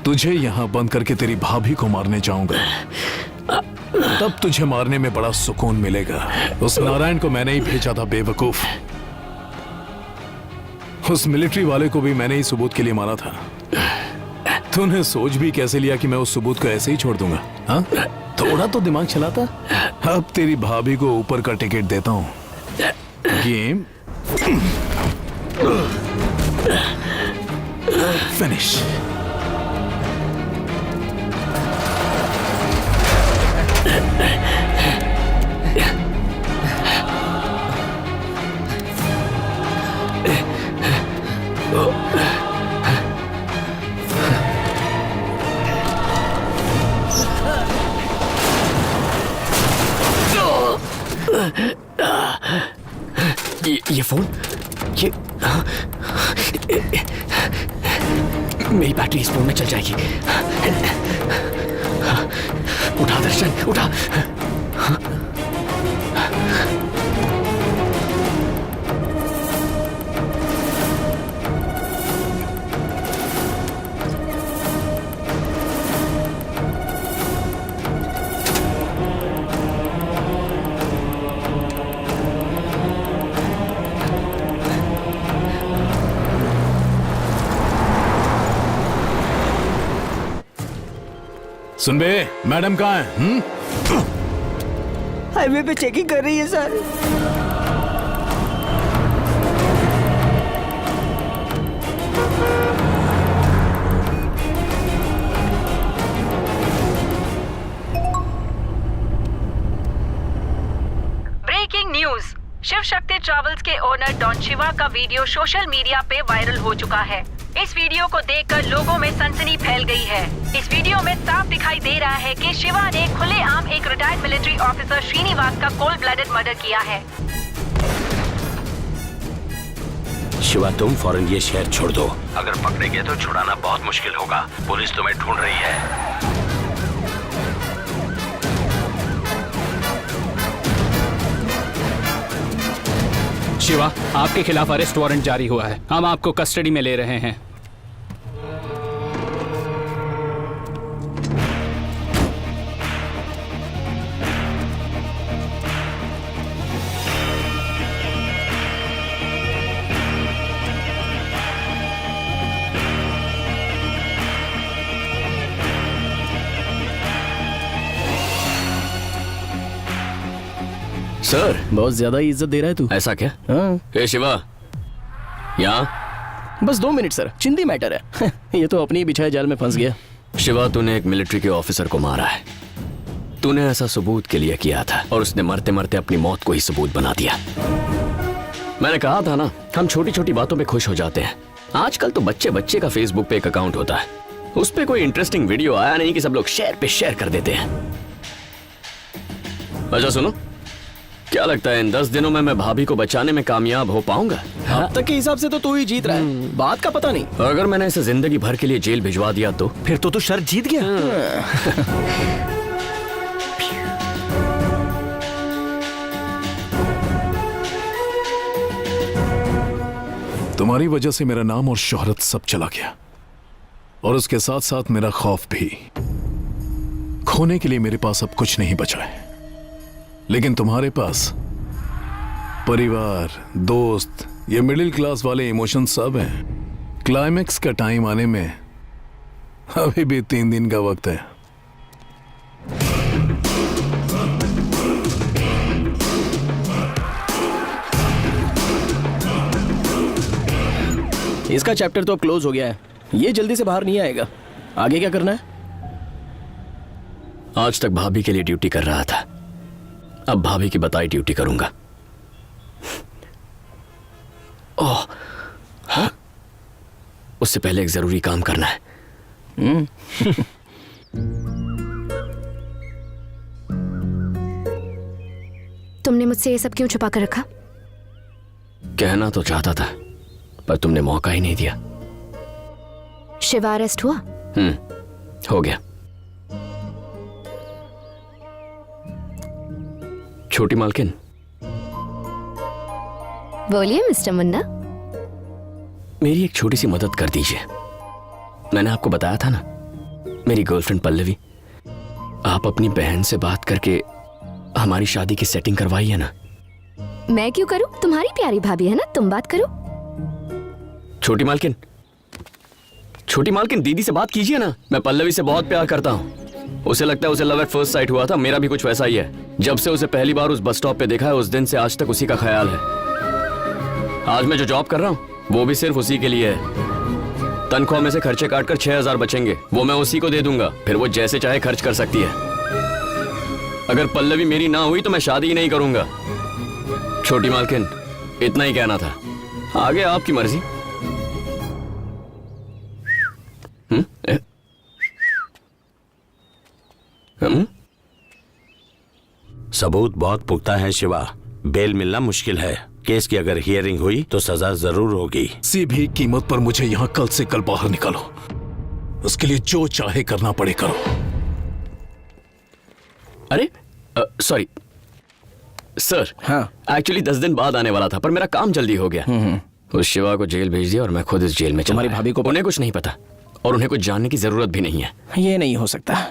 तुझे यहाँ बंद करके तेरी भाभी को मारने जाऊंगा, तब तुझे मारने में बड़ा सुकून मिलेगा। उस नारायण को मैंने ही भेजा था बेवकूफ। उस मिलिट्री वाले को भी मैंने ही सबूत के लिए मारा था। तूने सोच भी कैसे लिया कि मैं उस सबूत को ऐसे ही छोड़ दूंगा? हाँ, थोड़ा तो दिमाग चलाता। अब तेरी भाभी को ऊपर का टिकट देता हूं। Game finish. ये फोन, ये मेरी बैटरी इस फोन में चल जाएगी। उठा दर्शन, उठा। सुन बे, मैडम कहाँ है? हाईवे पे चेकिंग कर रही है sir. Breaking news, Shiv Shakti travels के ओनर डॉन शिवा का वीडियो सोशल मीडिया पे वायरल हो चुका है। इस वीडियो को देखकर लोगों में सनसनी फैल गई है। इस वीडियो में साफ दिखाई दे रहा है कि शिवा ने खुलेआम एक रिटायर्ड मिलिट्री ऑफिसर श्रीनिवास का कोल्ड ब्लडेड मर्डर किया है। शिवा, तुम फौरन ये शहर छोड़ दो। अगर पकड़े गए तो छुड़ाना बहुत मुश्किल होगा। पुलिस तुम्हें ढूंढ रही है। शिवा, आपके खिलाफ अरेस्ट वारंट जारी हुआ है। हम आपको कस्टडी में ले रहे हैं। सर, बहुत ज्यादा ही इज्जत दे रहा है तू। ऐसा क्या? हाँ, ए शिवा, यहाँ बस 2 मिनट सर, चिंदी मैटर है। ये तो अपनी ही बिछाए जाल में फंस गया। शिवा, तूने एक मिलिट्री के ऑफिसर को मारा है। तूने ऐसा सबूत के लिए किया था और उसने मरते मरते अपनी मौत को ही सबूत बना दिया। मैंने कहा था ना, हम छोटी छोटी बातों पे खुश हो जाते हैं। आजकल तो बच्चे बच्चे का फेसबुक पे एक अकाउंट होता है, उस पे कोई इंटरेस्टिंग वीडियो आया नहीं कि सब लोग शेयर पे शेयर कर देते हैं। अच्छा सुनो, क्या लगता है इन 10 दिनों में मैं भाभी को बचाने में कामयाब हो पाऊंगा? अब तक के हिसाब से तो तू ही जीत रहा है, बात का पता नहीं। अगर मैंने इसे जिंदगी भर के लिए जेल भिजवा दिया तो फिर तो तू शर्त जीत गया। तुम्हारी वजह से मेरा नाम और शोहरत सब चला गया, और उसके साथ साथ मेरा खौफ भी। खोने के लिए मेरे पास अब कुछ नहीं बचा है, लेकिन तुम्हारे पास परिवार, दोस्त, ये मिडिल क्लास वाले इमोशन सब हैं। क्लाइमैक्स का टाइम आने में अभी भी 3 दिन का वक्त है। इसका चैप्टर तो अब क्लोज हो गया है, ये जल्दी से बाहर नहीं आएगा। आगे क्या करना है? आज तक भाभी के लिए ड्यूटी कर रहा था, अब भाभी की बताई ड्यूटी करूंगा। ओह, हाँ? उससे पहले एक जरूरी काम करना है। तुमने मुझसे ये सब क्यों छुपा कर रखा? कहना तो चाहता था, पर तुमने मौका ही नहीं दिया। शिवा अरेस्ट हुआ? हो गया। छोटी मालकिन, बोलिए मिस्टर मुन्ना। मेरी एक छोटी सी मदद कर दीजिए। मैंने आपको बताया था ना, मेरी गर्लफ्रेंड पल्लवी, आप अपनी बहन से बात करके हमारी शादी की सेटिंग करवाइए ना। मैं क्यों करूं? तुम्हारी प्यारी भाभी है ना, तुम बात करो। छोटी मालकिन दीदी से बात कीजिए ना। मैं पल्लवी से बहुत प्यार करता हूँ। उसे लगता है उसे लव एट फर्स्ट साइट हुआ था। मेरा भी कुछ वैसा ही है। जब से उसे पहली बार उस बस स्टॉप पे देखा है, उस दिन से आज तक उसी का ख्याल है। आज मैं जो जॉब कर रहा हूँ वो भी सिर्फ उसी के लिए है। तनख्वाह में से खर्चे काटकर 6,000 बचेंगे, वो मैं उसी को दे दूंगा। फिर वो जैसे चाहे खर्च कर सकती है। अगर पल्लवी मेरी ना हुई तो मैं शादी ही नहीं करूंगा। छोटी मालकिन, इतना ही कहना था, आगे आपकी मर्जी। सबूत बहुत पुख्ता है शिवा, बेल मिलना मुश्किल है। केस की अगर हियरिंग हुई तो सजा जरूर होगी। किसी भी कीमत पर मुझे यहाँ कल से कल बाहर निकालो। उसके लिए जो चाहे करना पड़े करो। अरे सॉरी सर। हाँ। एक्चुअली 10 दिन बाद आने वाला था, पर मेरा काम जल्दी हो गया। उस शिवा को जेल भेज दिया और मैं खुद इस जेल में चला तुम्हारी आया। भाभी को उन्हें कुछ नहीं पता और उन्हें कुछ जानने की जरूरत भी नहीं है। ये नहीं हो सकता।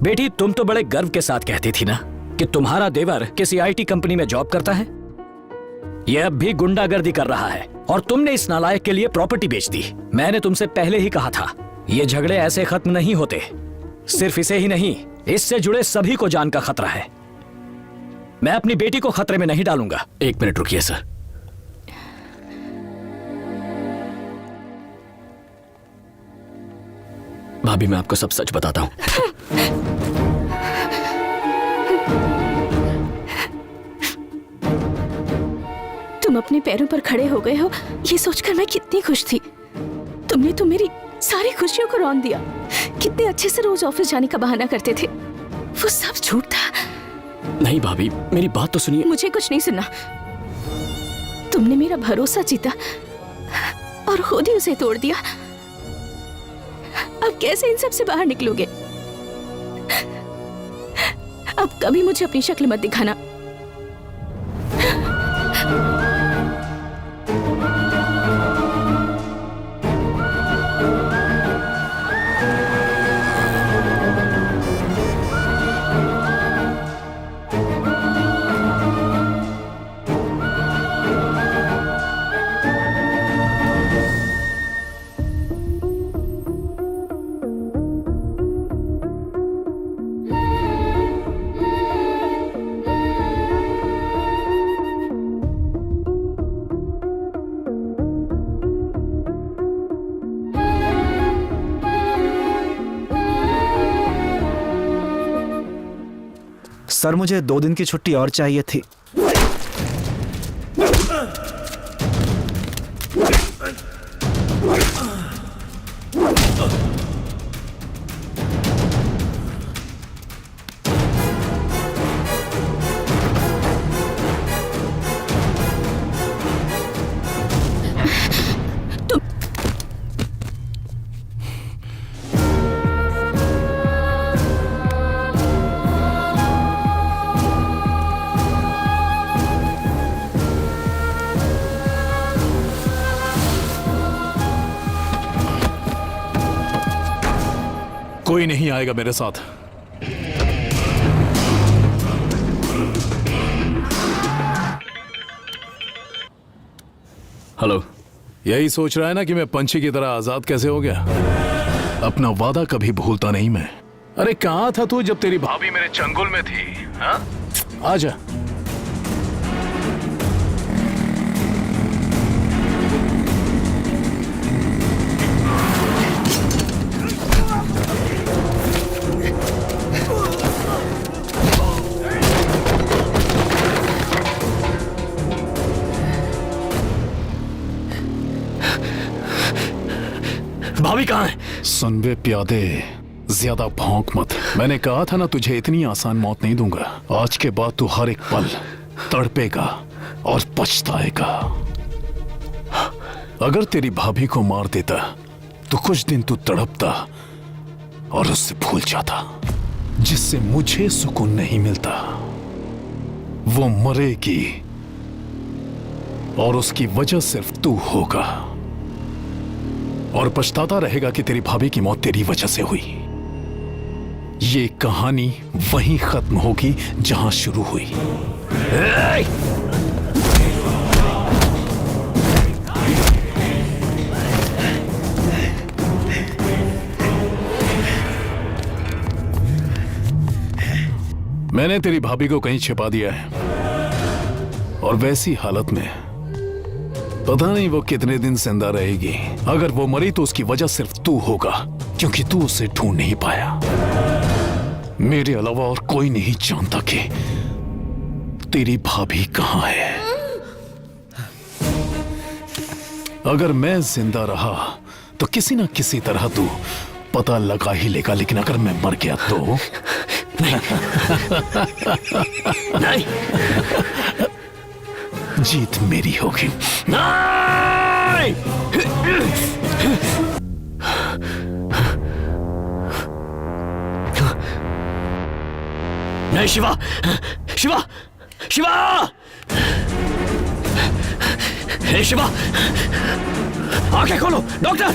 बेटी, तुम तो बड़े गर्व के साथ कहती थी ना कि तुम्हारा देवर किसी आईटी कंपनी में जॉब करता है। यह अब भी गुंडागर्दी कर रहा है और तुमने इस नालायक के लिए प्रॉपर्टी बेच दी। मैंने तुमसे पहले ही कहा था, ये झगड़े ऐसे खत्म नहीं होते। सिर्फ इसे ही नहीं, इससे जुड़े सभी को जान का खतरा है। मैं अपनी बेटी को खतरे में नहीं डालूंगा। 1 मिनट रुकिए सर। भाभी, मैं आपको सब सच बताता हूं। तुम अपने पैरों पर खड़े हो गए हो, ये सोचकर मैं कितनी खुश थी। तुमने तो मेरी सारी खुशियों को रौंद दिया। कितने अच्छे से रोज ऑफिस जाने का बहाना करते थे, वो सब झूठ था। नहीं भाभी, मेरी बात तो सुनिए। मुझे कुछ नहीं सुनना। तुमने मेरा भरोसा जीता और खुद ही उसे तोड़ दिया। अब कैसे इन सब से बाहर निकलोगे? अब कभी मुझे अपनी शक्ल मत दिखाना। सर, मुझे 2 दिन की छुट्टी और चाहिए थी। कोई नहीं आएगा मेरे साथ। हेलो। यही सोच रहा है ना कि मैं पंछी की तरह आजाद कैसे हो गया? अपना वादा कभी भूलता नहीं मैं। अरे कहाँ था तू जब तेरी भाभी मेरे चंगुल में थी? हाँ, आजा। भाभी कहाँ है? सुन बे प्यादे, ज्यादा भौंक मत। मैंने कहा था ना तुझे इतनी आसान मौत नहीं दूंगा। आज के बाद तू हर एक पल तड़पेगा और पछताएगा। अगर तेरी भाभी को मार देता तो कुछ दिन तू तड़पता और उससे भूल जाता, जिससे मुझे सुकून नहीं मिलता। वो मरेगी और उसकी वजह सिर्फ तू होगा, और पछताता रहेगा कि तेरी भाभी की मौत तेरी वजह से हुई। ये कहानी वहीं खत्म होगी जहां शुरू हुई। मैंने तेरी भाभी को कहीं छिपा दिया है, और वैसी हालत में पता नहीं वो कितने दिन जिंदा रहेगी। अगर वो मरी तो उसकी वजह सिर्फ तू होगा, क्योंकि तू उसे ढूंढ नहीं पाया। मेरे अलावा और कोई नहीं जानता कि तेरी भाभी कहां है। अगर मैं जिंदा रहा तो किसी ना किसी तरह तू पता लगा ही लेगा, लेकिन अगर मैं मर गया तो नहीं। जीत मेरी होगी। नहीं! नहीं शिवा, शिवा, शिवा! हे शिवा, आंखें खोलो, डॉक्टर!